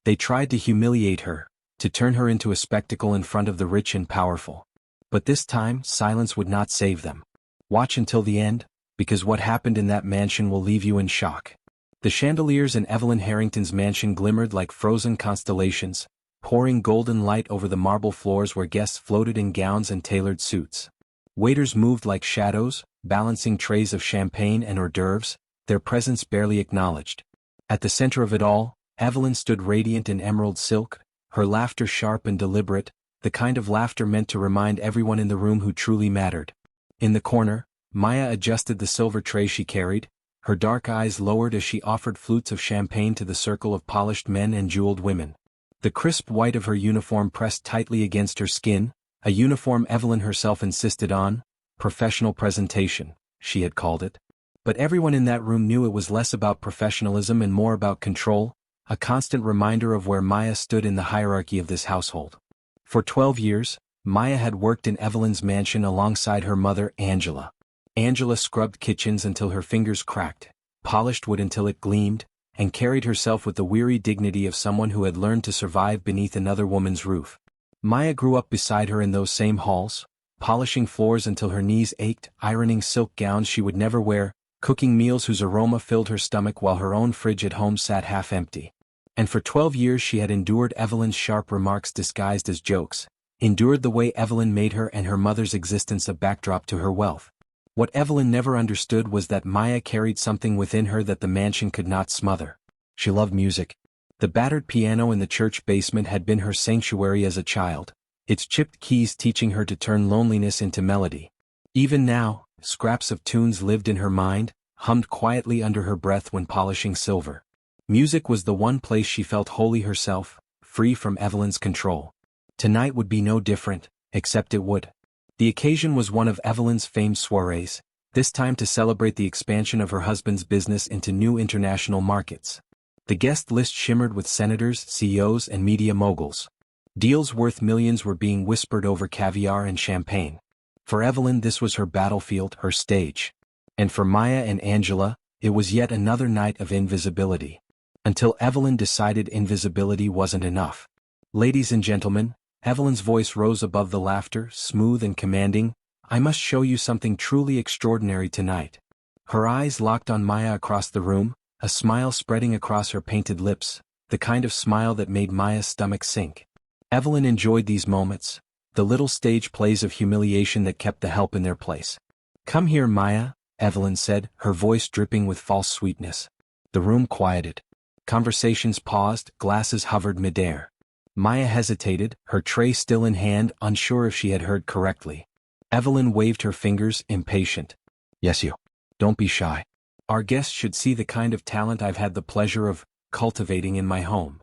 They tried to humiliate her, to turn her into a spectacle in front of the rich and powerful. But this time, silence would not save them. Watch until the end, because what happened in that mansion will leave you in shock. The chandeliers in Evelyn Harrington's mansion glimmered like frozen constellations, pouring golden light over the marble floors where guests floated in gowns and tailored suits. Waiters moved like shadows, balancing trays of champagne and hors d'oeuvres, their presence barely acknowledged. At the center of it all, Evelyn stood radiant in emerald silk, her laughter sharp and deliberate, the kind of laughter meant to remind everyone in the room who truly mattered. In the corner, Meya adjusted the silver tray she carried, her dark eyes lowered as she offered flutes of champagne to the circle of polished men and jeweled women. The crisp white of her uniform pressed tightly against her skin, a uniform Evelyn herself insisted on, professional presentation, she had called it. But everyone in that room knew it was less about professionalism and more about control, a constant reminder of where Meya stood in the hierarchy of this household. For 12 years, Meya had worked in Evelyn's mansion alongside her mother, Angela. Angela scrubbed kitchens until her fingers cracked, polished wood until it gleamed, and carried herself with the weary dignity of someone who had learned to survive beneath another woman's roof. Meya grew up beside her in those same halls, polishing floors until her knees ached, ironing silk gowns she would never wear, cooking meals whose aroma filled her stomach while her own fridge at home sat half empty. And for 12 years she had endured Evelyn's sharp remarks disguised as jokes, endured the way Evelyn made her and her mother's existence a backdrop to her wealth. What Evelyn never understood was that Meya carried something within her that the mansion could not smother. She loved music. The battered piano in the church basement had been her sanctuary as a child, its chipped keys teaching her to turn loneliness into melody. Even now, scraps of tunes lived in her mind, hummed quietly under her breath when polishing silver. Music was the one place she felt wholly herself, free from Evelyn's control. Tonight would be no different, except it would. The occasion was one of Evelyn's famed soirees, this time to celebrate the expansion of her husband's business into new international markets. The guest list shimmered with senators, CEOs, and media moguls. Deals worth millions were being whispered over caviar and champagne. For Evelyn, this was her battlefield, her stage. And for Meya and Angela, it was yet another night of invisibility. Until Evelyn decided invisibility wasn't enough. Ladies and gentlemen, Evelyn's voice rose above the laughter, smooth and commanding, I must show you something truly extraordinary tonight. Her eyes locked on Meya across the room, a smile spreading across her painted lips, the kind of smile that made Meya's stomach sink. Evelyn enjoyed these moments, the little stage plays of humiliation that kept the help in their place. Come here, Meya, Evelyn said, her voice dripping with false sweetness. The room quieted. Conversations paused, glasses hovered midair. Meya hesitated, her tray still in hand, unsure if she had heard correctly. Evelyn waved her fingers, impatient. Yes, you. Don't be shy. Our guests should see the kind of talent I've had the pleasure of cultivating in my home.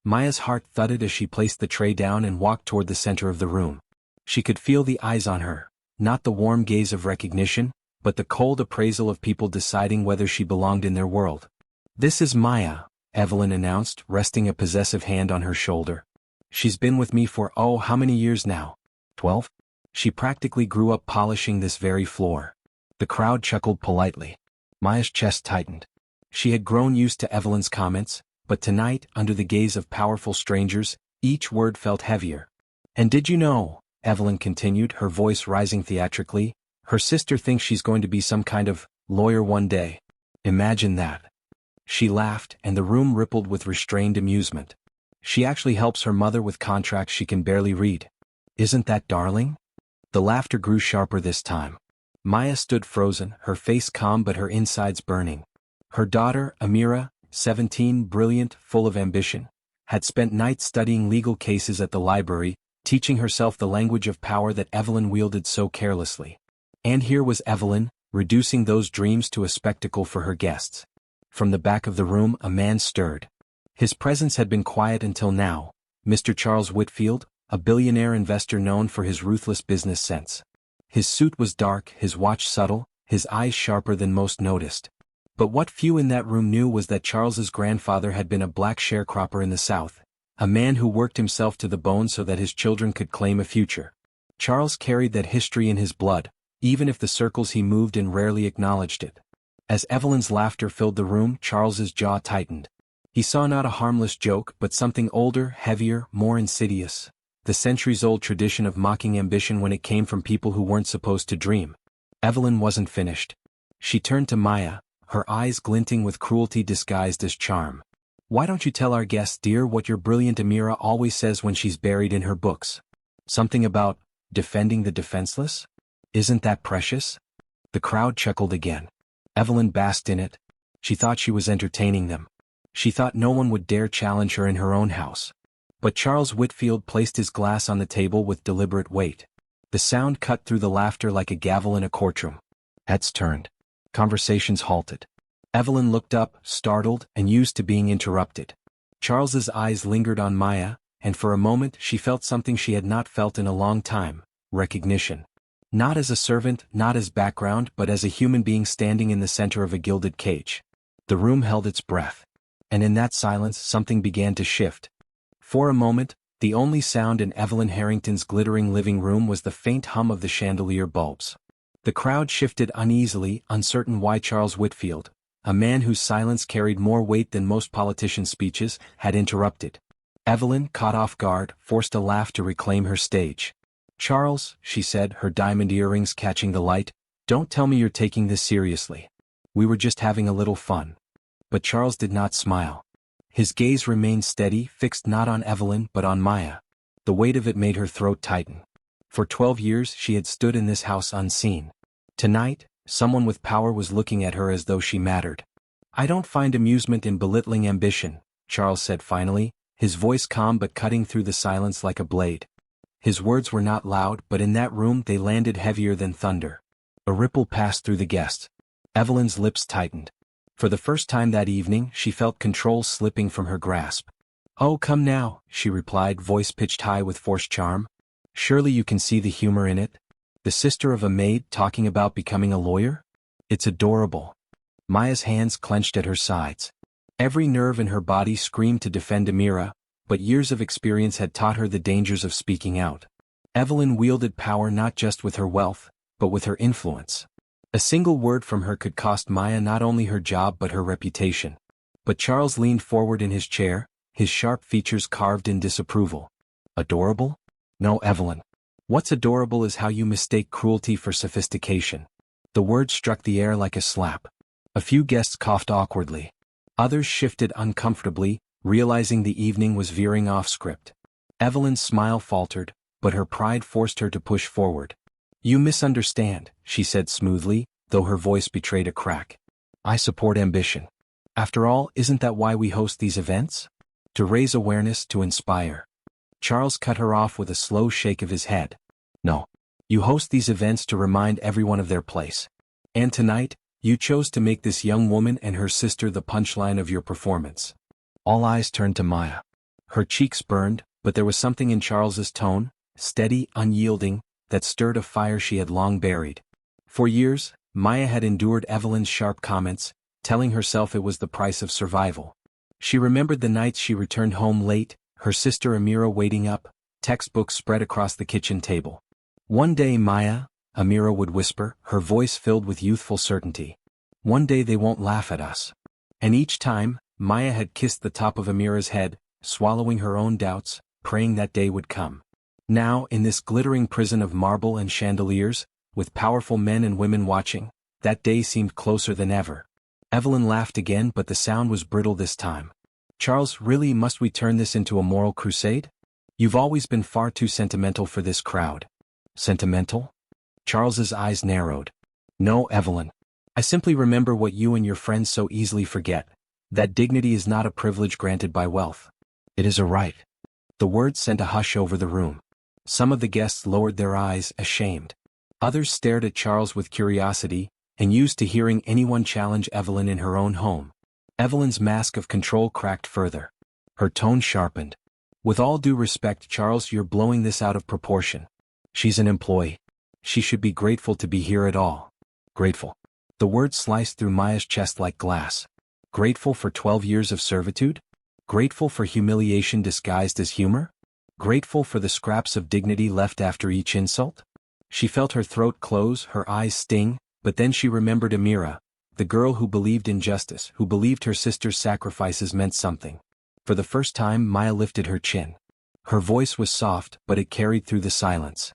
Meya's heart thudded as she placed the tray down and walked toward the center of the room. She could feel the eyes on her, not the warm gaze of recognition, but the cold appraisal of people deciding whether she belonged in their world. This is Meya, Evelyn announced, resting a possessive hand on her shoulder. She's been with me for how many years now? 12? She practically grew up polishing this very floor. The crowd chuckled politely. Meya's chest tightened. She had grown used to Evelyn's comments, but tonight, under the gaze of powerful strangers, each word felt heavier. And did you know, Evelyn continued, her voice rising theatrically, her sister thinks she's going to be some kind of lawyer one day. Imagine that. She laughed, and the room rippled with restrained amusement. She actually helps her mother with contracts she can barely read. Isn't that darling? The laughter grew sharper this time. Meya stood frozen, her face calm but her insides burning. Her daughter, Amira, 17, brilliant, full of ambition, had spent nights studying legal cases at the library, teaching herself the language of power that Evelyn wielded so carelessly. And here was Evelyn, reducing those dreams to a spectacle for her guests. From the back of the room, a man stirred. His presence had been quiet until now, Mr. Charles Whitfield, a billionaire investor known for his ruthless business sense. His suit was dark, his watch subtle, his eyes sharper than most noticed. But what few in that room knew was that Charles's grandfather had been a black sharecropper in the South, a man who worked himself to the bone so that his children could claim a future. Charles carried that history in his blood, even if the circles he moved in rarely acknowledged it. As Evelyn's laughter filled the room, Charles's jaw tightened. He saw not a harmless joke but something older, heavier, more insidious. The centuries-old tradition of mocking ambition when it came from people who weren't supposed to dream. Evelyn wasn't finished. She turned to Meya, her eyes glinting with cruelty disguised as charm. "Why don't you tell our guests, dear, what your brilliant Amira always says when she's buried in her books? Something about defending the defenseless? Isn't that precious?" The crowd chuckled again. Evelyn basked in it. She thought she was entertaining them. She thought no one would dare challenge her in her own house. But Charles Whitfield placed his glass on the table with deliberate weight. The sound cut through the laughter like a gavel in a courtroom. Heads turned. Conversations halted. Evelyn looked up, startled and used to being interrupted. Charles's eyes lingered on Meya, and for a moment she felt something she had not felt in a long time: recognition. Not as a servant, not as background, but as a human being standing in the center of a gilded cage. The room held its breath. And in that silence something began to shift. For a moment, the only sound in Evelyn Harrington's glittering living room was the faint hum of the chandelier bulbs. The crowd shifted uneasily, uncertain why Charles Whitfield, a man whose silence carried more weight than most politicians' speeches, had interrupted. Evelyn, caught off guard, forced a laugh to reclaim her stage. "Charles," she said, her diamond earrings catching the light, "don't tell me you're taking this seriously. We were just having a little fun." But Charles did not smile. His gaze remained steady, fixed not on Evelyn but on Meya. The weight of it made her throat tighten. For 12 years she had stood in this house unseen. Tonight, someone with power was looking at her as though she mattered. "I don't find amusement in belittling ambition," Charles said finally, his voice calm but cutting through the silence like a blade. His words were not loud, but in that room they landed heavier than thunder. A ripple passed through the guests. Evelyn's lips tightened. For the first time that evening she felt control slipping from her grasp. "Oh, come now," she replied, voice pitched high with forced charm. "Surely you can see the humor in it? The sister of a maid talking about becoming a lawyer? It's adorable." Meya's hands clenched at her sides. Every nerve in her body screamed to defend Amira, but years of experience had taught her the dangers of speaking out. Evelyn wielded power not just with her wealth, but with her influence. A single word from her could cost Meya not only her job but her reputation. But Charles leaned forward in his chair, his sharp features carved in disapproval. "Adorable? No, Evelyn. What's adorable is how you mistake cruelty for sophistication." The word struck the air like a slap. A few guests coughed awkwardly. Others shifted uncomfortably, realizing the evening was veering off script. Evelyn's smile faltered, but her pride forced her to push forward. "You misunderstand," she said smoothly, though her voice betrayed a crack. "I support ambition. After all, isn't that why we host these events? To raise awareness, to inspire." Charles cut her off with a slow shake of his head. "No. You host these events to remind everyone of their place. And tonight, you chose to make this young woman and her sister the punchline of your performance." All eyes turned to Meya. Her cheeks burned, but there was something in Charles's tone, steady, unyielding, that stirred a fire she had long buried. For years, Meya had endured Evelyn's sharp comments, telling herself it was the price of survival. She remembered the nights she returned home late, her sister Amira waiting up, textbooks spread across the kitchen table. "One day, Meya," Amira would whisper, her voice filled with youthful certainty. "One day they won't laugh at us." And each time, Meya had kissed the top of Amira's head, swallowing her own doubts, praying that day would come. Now, in this glittering prison of marble and chandeliers, with powerful men and women watching, that day seemed closer than ever. Evelyn laughed again, but the sound was brittle this time. "Charles, really, must we turn this into a moral crusade? You've always been far too sentimental for this crowd." "Sentimental?" Charles's eyes narrowed. "No, Evelyn. I simply remember what you and your friends so easily forget, that dignity is not a privilege granted by wealth. It is a right." The words sent a hush over the room. Some of the guests lowered their eyes, ashamed. Others stared at Charles with curiosity, and used to hearing anyone challenge Evelyn in her own home. Evelyn's mask of control cracked further. Her tone sharpened. "With all due respect, Charles, you're blowing this out of proportion. She's an employee. She should be grateful to be here at all." "Grateful." The word sliced through Meya's chest like glass. "Grateful for 12 years of servitude? Grateful for humiliation disguised as humor? Grateful for the scraps of dignity left after each insult?" She felt her throat close, her eyes sting, but then she remembered Amira, the girl who believed in justice, who believed her sister's sacrifices meant something. For the first time Meya lifted her chin. Her voice was soft, but it carried through the silence.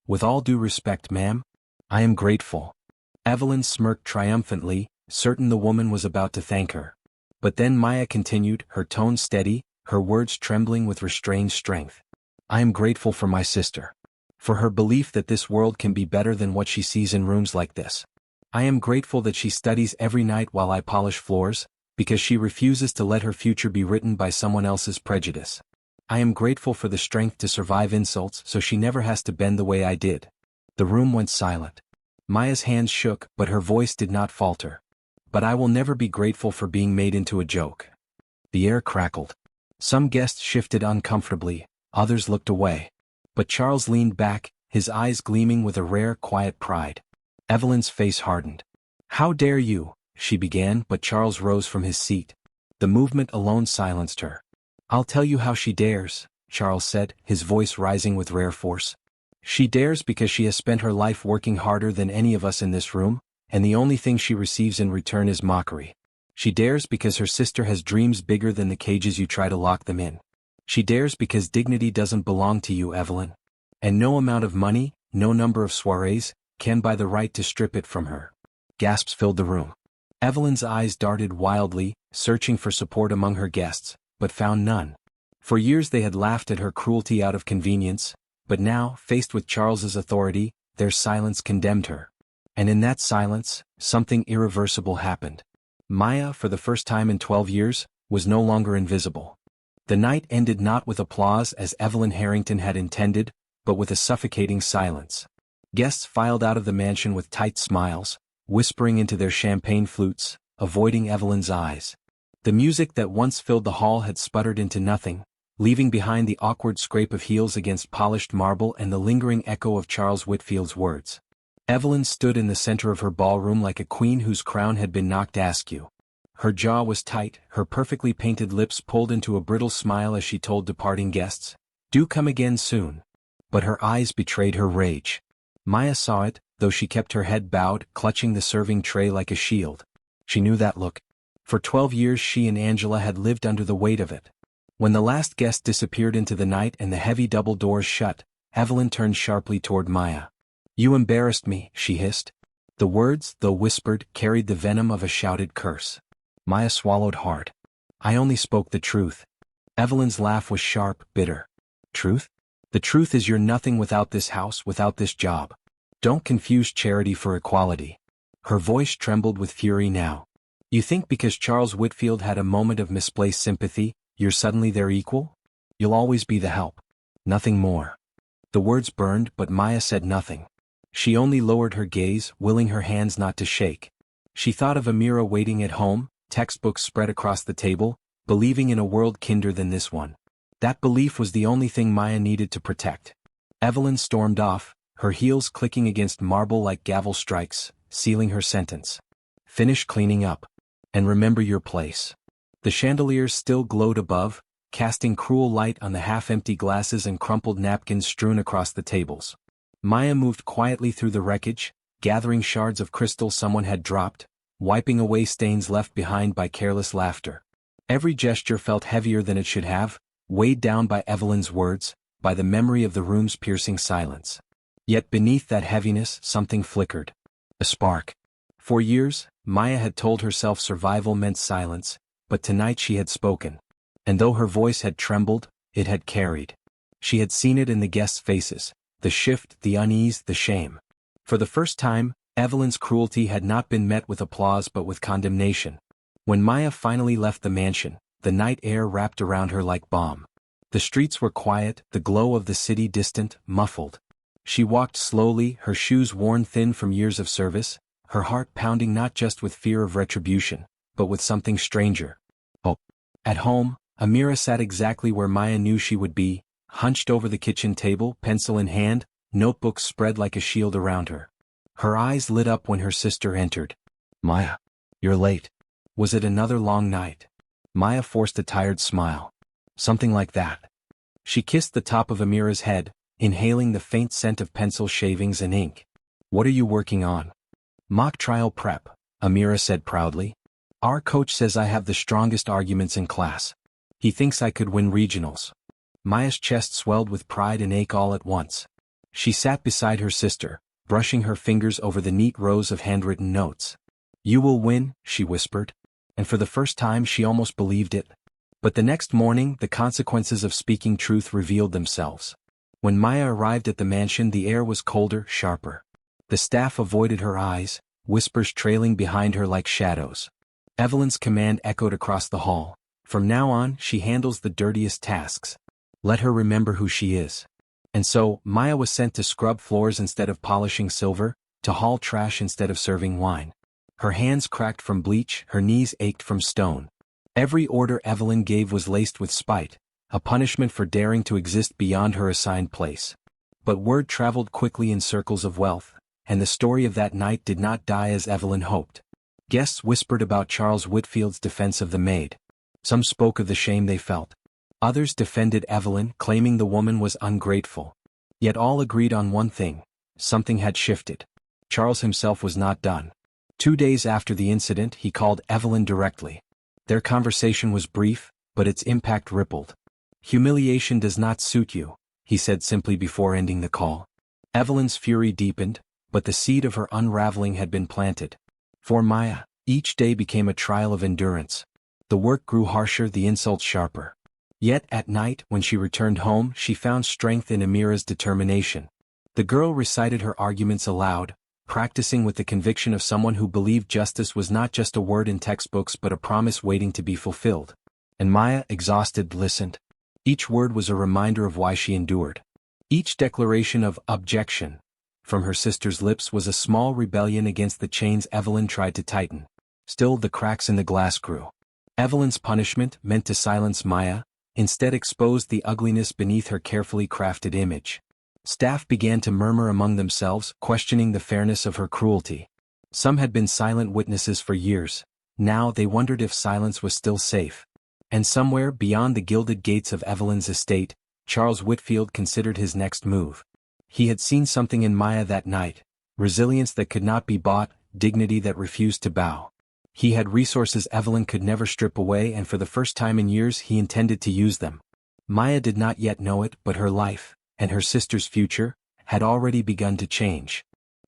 "With all due respect, ma'am, I am grateful." Evelyn smirked triumphantly, certain the woman was about to thank her. But then Meya continued, her tone steady, her words trembling with restrained strength. "I am grateful for my sister. For her belief that this world can be better than what she sees in rooms like this. I am grateful that she studies every night while I polish floors, because she refuses to let her future be written by someone else's prejudice. I am grateful for the strength to survive insults so she never has to bend the way I did." The room went silent. Maya's hands shook, but her voice did not falter. "But I will never be grateful for being made into a joke." The air crackled. Some guests shifted uncomfortably, others looked away. But Charles leaned back, his eyes gleaming with a rare, quiet pride. Evelyn's face hardened. "How dare you?" she began, but Charles rose from his seat. The movement alone silenced her. "I'll tell you how she dares," Charles said, his voice rising with rare force. "She dares because she has spent her life working harder than any of us in this room, and the only thing she receives in return is mockery. She dares because her sister has dreams bigger than the cages you try to lock them in. She dares because dignity doesn't belong to you, Evelyn. And no amount of money, no number of soirees, can buy the right to strip it from her." Gasps filled the room. Evelyn's eyes darted wildly, searching for support among her guests, but found none. For years they had laughed at her cruelty out of convenience, but now, faced with Charles's authority, their silence condemned her. And in that silence, something irreversible happened. Meya, for the first time in 12 years, was no longer invisible. The night ended not with applause as Evelyn Harrington had intended, but with a suffocating silence. Guests filed out of the mansion with tight smiles, whispering into their champagne flutes, avoiding Evelyn's eyes. The music that once filled the hall had sputtered into nothing, leaving behind the awkward scrape of heels against polished marble and the lingering echo of Charles Whitfield's words. Evelyn stood in the center of her ballroom like a queen whose crown had been knocked askew. Her jaw was tight, her perfectly painted lips pulled into a brittle smile as she told departing guests, "Do come again soon." But her eyes betrayed her rage. Meya saw it, though she kept her head bowed, clutching the serving tray like a shield. She knew that look. For 12 years she and Angela had lived under the weight of it. When the last guest disappeared into the night and the heavy double doors shut, Evelyn turned sharply toward Meya. "You embarrassed me," she hissed. The words, though whispered, carried the venom of a shouted curse. Meya swallowed hard. "I only spoke the truth." Evelyn's laugh was sharp, bitter. "Truth? The truth is you're nothing without this house, without this job. Don't confuse charity for equality." Her voice trembled with fury now. "You think because Charles Whitfield had a moment of misplaced sympathy, you're suddenly their equal? You'll always be the help. Nothing more." The words burned, but Meya said nothing. She only lowered her gaze, willing her hands not to shake. She thought of Amira waiting at home, textbooks spread across the table, believing in a world kinder than this one. That belief was the only thing Meya needed to protect. Evelyn stormed off, her heels clicking against marble like gavel strikes, sealing her sentence. "Finish cleaning up. And remember your place." The chandeliers still glowed above, casting cruel light on the half-empty glasses and crumpled napkins strewn across the tables. Meya moved quietly through the wreckage, gathering shards of crystal someone had dropped, wiping away stains left behind by careless laughter. Every gesture felt heavier than it should have, weighed down by Evelyn's words, by the memory of the room's piercing silence. Yet beneath that heaviness something flickered. A spark. For years, Meya had told herself survival meant silence, but tonight she had spoken. And though her voice had trembled, it had carried. She had seen it in the guests' faces, the shift, the unease, the shame. For the first time, Evelyn's cruelty had not been met with applause but with condemnation. When Meya finally left the mansion, the night air wrapped around her like balm. The streets were quiet, the glow of the city distant, muffled. She walked slowly, her shoes worn thin from years of service, her heart pounding not just with fear of retribution, but with something stranger. Hope. At home, Amira sat exactly where Meya knew she would be, hunched over the kitchen table, pencil in hand, notebooks spread like a shield around her. Her eyes lit up when her sister entered. "Meya, you're late. Was it another long night?" Meya forced a tired smile. "Something like that." She kissed the top of Amira's head, inhaling the faint scent of pencil shavings and ink. "What are you working on?" "Mock trial prep," Amira said proudly. Our coach says I have the strongest arguments in class. He thinks I could win regionals. Maya's chest swelled with pride and ache all at once. She sat beside her sister, brushing her fingers over the neat rows of handwritten notes. You will win, she whispered. And for the first time she almost believed it. But the next morning the consequences of speaking truth revealed themselves. When Meya arrived at the mansion the air was colder, sharper. The staff avoided her eyes, whispers trailing behind her like shadows. Evelyn's command echoed across the hall. From now on she handles the dirtiest tasks. Let her remember who she is. And so, Meya was sent to scrub floors instead of polishing silver, to haul trash instead of serving wine. Her hands cracked from bleach, her knees ached from stone. Every order Evelyn gave was laced with spite, a punishment for daring to exist beyond her assigned place. But word traveled quickly in circles of wealth, and the story of that night did not die as Evelyn hoped. Guests whispered about Charles Whitfield's defense of the maid. Some spoke of the shame they felt. Others defended Evelyn, claiming the woman was ungrateful. Yet all agreed on one thing: something had shifted. Charles himself was not done. 2 days after the incident he called Evelyn directly. Their conversation was brief, but its impact rippled. Humiliation does not suit you, he said simply before ending the call. Evelyn's fury deepened, but the seed of her unraveling had been planted. For Meya, each day became a trial of endurance. The work grew harsher, the insults sharper. Yet at night, when she returned home, she found strength in Amira's determination. The girl recited her arguments aloud, practicing with the conviction of someone who believed justice was not just a word in textbooks but a promise waiting to be fulfilled. And Meya, exhausted, listened. Each word was a reminder of why she endured. Each declaration of objection from her sister's lips was a small rebellion against the chains Evelyn tried to tighten. Still the cracks in the glass grew. Evelyn's punishment, meant to silence Meya, instead exposed the ugliness beneath her carefully crafted image. Staff began to murmur among themselves, questioning the fairness of her cruelty. Some had been silent witnesses for years. Now they wondered if silence was still safe. And somewhere beyond the gilded gates of Evelyn's estate, Charles Whitfield considered his next move. He had seen something in Meya that night: resilience that could not be bought, dignity that refused to bow. He had resources Evelyn could never strip away, and for the first time in years he intended to use them. Meya did not yet know it, but her life, and her sister's future, had already begun to change.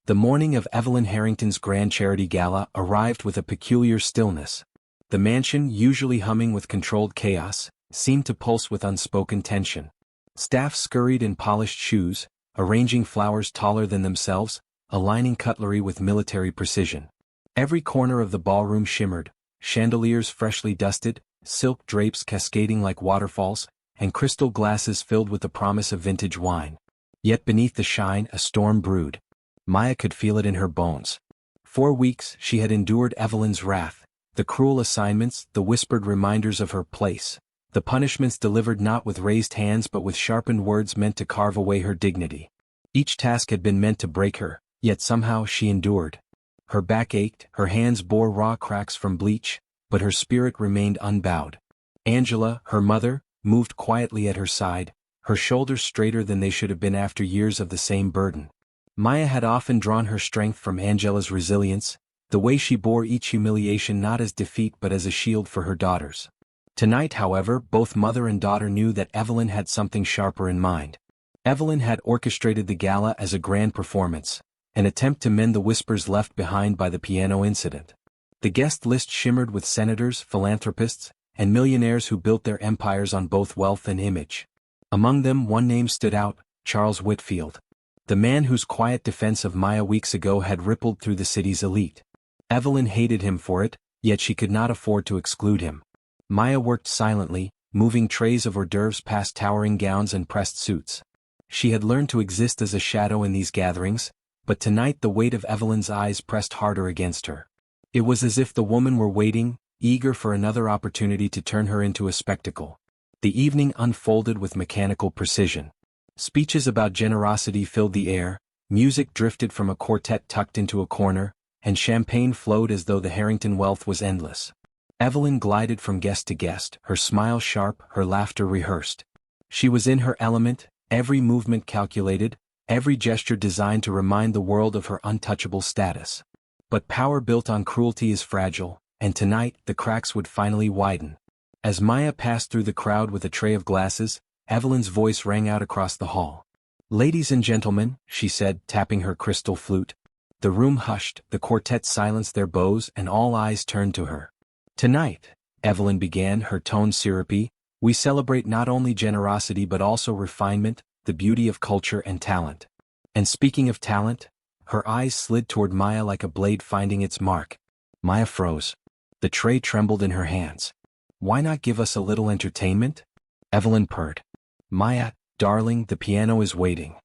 The morning of Evelyn Harrington's grand charity gala arrived with a peculiar stillness. The mansion, usually humming with controlled chaos, seemed to pulse with unspoken tension. Staff scurried in polished shoes, arranging flowers taller than themselves, aligning cutlery with military precision. Every corner of the ballroom shimmered, chandeliers freshly dusted, silk drapes cascading like waterfalls, and crystal glasses filled with the promise of vintage wine. Yet beneath the shine a storm brewed. Meya could feel it in her bones. 4 weeks she had endured Evelyn's wrath, the cruel assignments, the whispered reminders of her place, the punishments delivered not with raised hands but with sharpened words meant to carve away her dignity. Each task had been meant to break her, yet somehow she endured. Her back ached, her hands bore raw cracks from bleach, but her spirit remained unbowed. Angela, her mother, moved quietly at her side, her shoulders straighter than they should have been after years of the same burden. Meya had often drawn her strength from Angela's resilience, the way she bore each humiliation not as defeat but as a shield for her daughters. Tonight, however, both mother and daughter knew that Evelyn had something sharper in mind. Evelyn had orchestrated the gala as a grand performance, an attempt to mend the whispers left behind by the piano incident. The guest list shimmered with senators, philanthropists, and millionaires who built their empires on both wealth and image. Among them one name stood out: Charles Whitfield. The man whose quiet defense of Meya weeks ago had rippled through the city's elite. Evelyn hated him for it, yet she could not afford to exclude him. Meya worked silently, moving trays of hors d'oeuvres past towering gowns and pressed suits. She had learned to exist as a shadow in these gatherings, but tonight the weight of Evelyn's eyes pressed harder against her. It was as if the woman were waiting, eager for another opportunity to turn her into a spectacle. The evening unfolded with mechanical precision. Speeches about generosity filled the air, music drifted from a quartet tucked into a corner, and champagne flowed as though the Harrington wealth was endless. Evelyn glided from guest to guest, her smile sharp, her laughter rehearsed. She was in her element, every movement calculated, every gesture designed to remind the world of her untouchable status. But power built on cruelty is fragile, and tonight the cracks would finally widen. As Meya passed through the crowd with a tray of glasses, Evelyn's voice rang out across the hall. "Ladies and gentlemen," she said, tapping her crystal flute. The room hushed, the quartet silenced their bows, and all eyes turned to her. "Tonight," Evelyn began, her tone syrupy, "we celebrate not only generosity but also refinement, the beauty of culture and talent." And speaking of talent, her eyes slid toward Meya like a blade finding its mark. Meya froze. The tray trembled in her hands. "Why not give us a little entertainment?" Evelyn purred. "Meya, darling, the piano is waiting."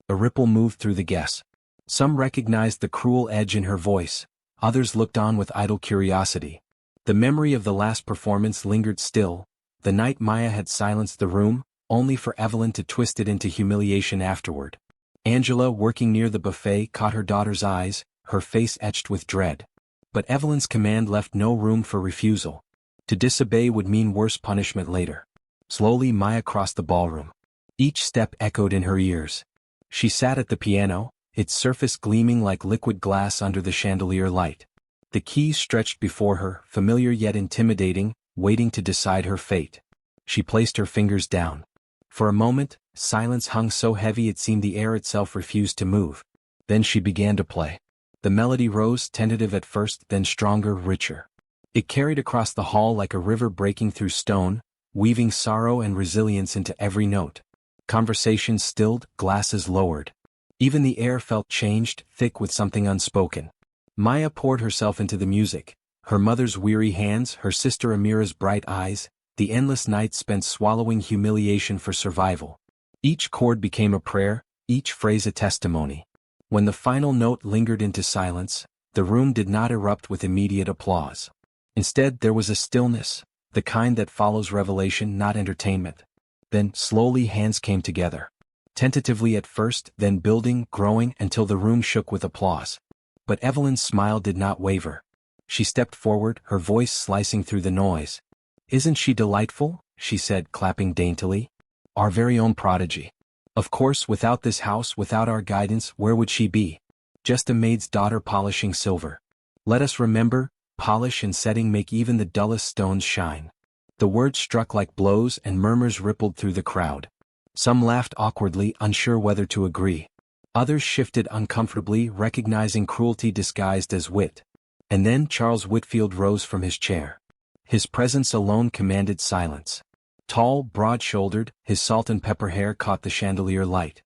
A ripple moved through the guests. Some recognized the cruel edge in her voice, others looked on with idle curiosity. The memory of the last performance lingered still, the night Meya had silenced the room, only for Evelyn to twist it into humiliation afterward. Angela, working near the buffet, caught her daughter's eyes, her face etched with dread. But Evelyn's command left no room for refusal. To disobey would mean worse punishment later. Slowly Meya crossed the ballroom. Each step echoed in her ears. She sat at the piano, its surface gleaming like liquid glass under the chandelier light. The keys stretched before her, familiar yet intimidating, waiting to decide her fate. She placed her fingers down. For a moment, silence hung so heavy it seemed the air itself refused to move. Then she began to play. The melody rose, tentative at first, then stronger, richer. It carried across the hall like a river breaking through stone, weaving sorrow and resilience into every note. Conversations stilled, glasses lowered. Even the air felt changed, thick with something unspoken. Meya poured herself into the music, her mother's weary hands, her sister Amira's bright eyes, the endless nights spent swallowing humiliation for survival. Each chord became a prayer, each phrase a testimony. When the final note lingered into silence, the room did not erupt with immediate applause. Instead, there was a stillness, the kind that follows revelation, not entertainment. Then, slowly, hands came together. Tentatively at first, then building, growing, until the room shook with applause. But Evelyn's smile did not waver. She stepped forward, her voice slicing through the noise. "Isn't she delightful?" she said, clapping daintily. "Our very own prodigy. Of course, without this house, without our guidance, where would she be? Just a maid's daughter polishing silver. Let us remember, polish and setting make even the dullest stones shine." The words struck like blows, and murmurs rippled through the crowd. Some laughed awkwardly, unsure whether to agree. Others shifted uncomfortably, recognizing cruelty disguised as wit. And then Charles Whitfield rose from his chair. His presence alone commanded silence. Tall, broad-shouldered, his salt and pepper hair caught the chandelier light.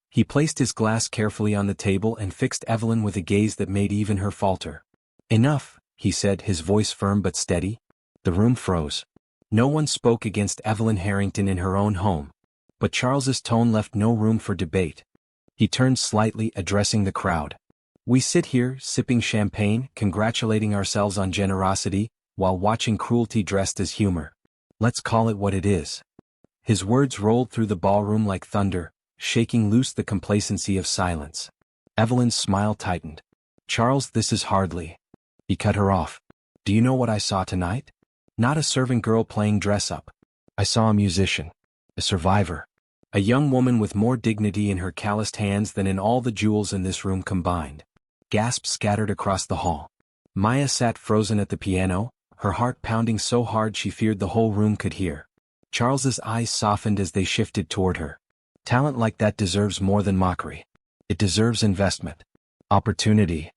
He placed his glass carefully on the table and fixed Evelyn with a gaze that made even her falter. "Enough," he said, his voice firm but steady. The room froze. No one spoke against Evelyn Harrington in her own home. But Charles's tone left no room for debate. He turned slightly, addressing the crowd. "We sit here, sipping champagne, congratulating ourselves on generosity, while watching cruelty dressed as humor. Let's call it what it is." His words rolled through the ballroom like thunder, shaking loose the complacency of silence. Evelyn's smile tightened. "Charles, this is hardly—" He cut her off. "Do you know what I saw tonight? Not a servant girl playing dress-up. I saw a musician. A survivor. A young woman with more dignity in her calloused hands than in all the jewels in this room combined." Gasps scattered across the hall. Meya sat frozen at the piano, her heart pounding so hard she feared the whole room could hear. Charles's eyes softened as they shifted toward her. Talent like that deserves more than mockery. It deserves investment. Opportunity.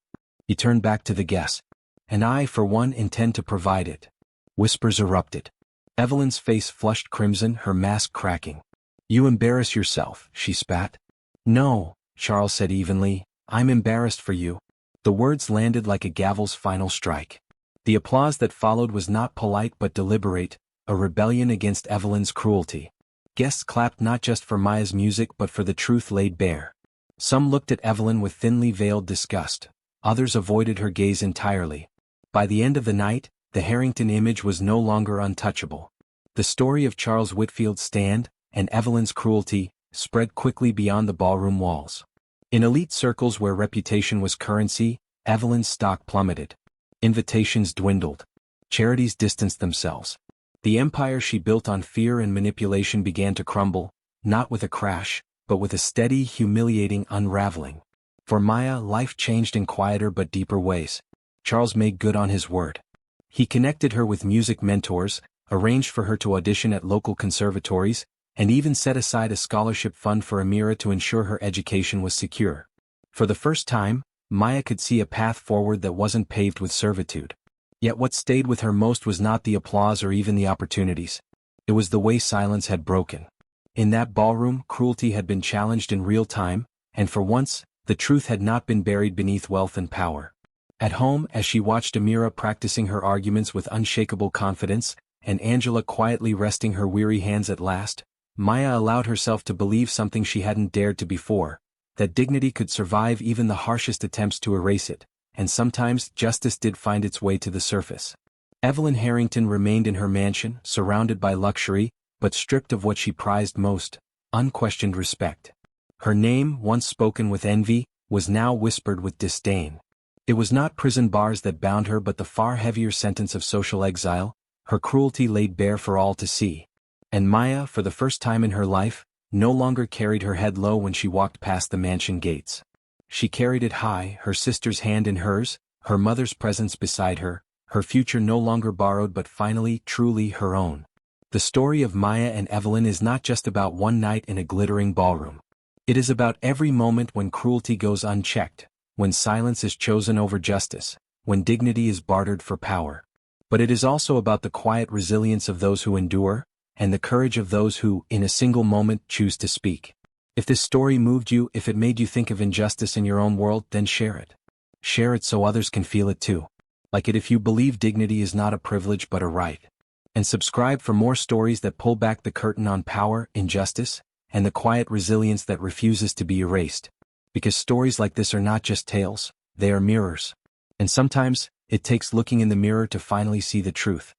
He turned back to the guests. "And I, for one, intend to provide it." Whispers erupted. Evelyn's face flushed crimson, her mask cracking. "You embarrass yourself," she spat. "No," Charles said evenly, "I'm embarrassed for you." The words landed like a gavel's final strike. The applause that followed was not polite but deliberate, a rebellion against Evelyn's cruelty. Guests clapped not just for Meya's music but for the truth laid bare. Some looked at Evelyn with thinly veiled disgust, others avoided her gaze entirely. By the end of the night, the Harrington image was no longer untouchable. The story of Charles Whitfield's stand, and Evelyn's cruelty, spread quickly beyond the ballroom walls. In elite circles where reputation was currency, Evelyn's stock plummeted. Invitations dwindled. Charities distanced themselves. The empire she built on fear and manipulation began to crumble, not with a crash, but with a steady, humiliating unraveling. For Meya, life changed in quieter but deeper ways. Charles made good on his word. He connected her with music mentors, arranged for her to audition at local conservatories, and even set aside a scholarship fund for Amira to ensure her education was secure. For the first time, Meya could see a path forward that wasn't paved with servitude. Yet what stayed with her most was not the applause or even the opportunities. It was the way silence had broken. In that ballroom, cruelty had been challenged in real time, and for once, the truth had not been buried beneath wealth and power. At home, as she watched Amira practicing her arguments with unshakable confidence, and Angela quietly resting her weary hands at last, Meya allowed herself to believe something she hadn't dared to before, that dignity could survive even the harshest attempts to erase it, and sometimes justice did find its way to the surface. Evelyn Harrington remained in her mansion, surrounded by luxury, but stripped of what she prized most, unquestioned respect. Her name, once spoken with envy, was now whispered with disdain. It was not prison bars that bound her but the far heavier sentence of social exile, her cruelty laid bare for all to see. And Meya, for the first time in her life, no longer carried her head low when she walked past the mansion gates. She carried it high, her sister's hand in hers, her mother's presence beside her, her future no longer borrowed but finally, truly her own. The story of Meya and Evelyn is not just about one night in a glittering ballroom. It is about every moment when cruelty goes unchecked, when silence is chosen over justice, when dignity is bartered for power. But it is also about the quiet resilience of those who endure, and the courage of those who, in a single moment, choose to speak. If this story moved you, if it made you think of injustice in your own world, then share it. Share it so others can feel it too. Like it if you believe dignity is not a privilege but a right. And subscribe for more stories that pull back the curtain on power, injustice, and the quiet resilience that refuses to be erased. Because stories like this are not just tales, they are mirrors. And sometimes, it takes looking in the mirror to finally see the truth.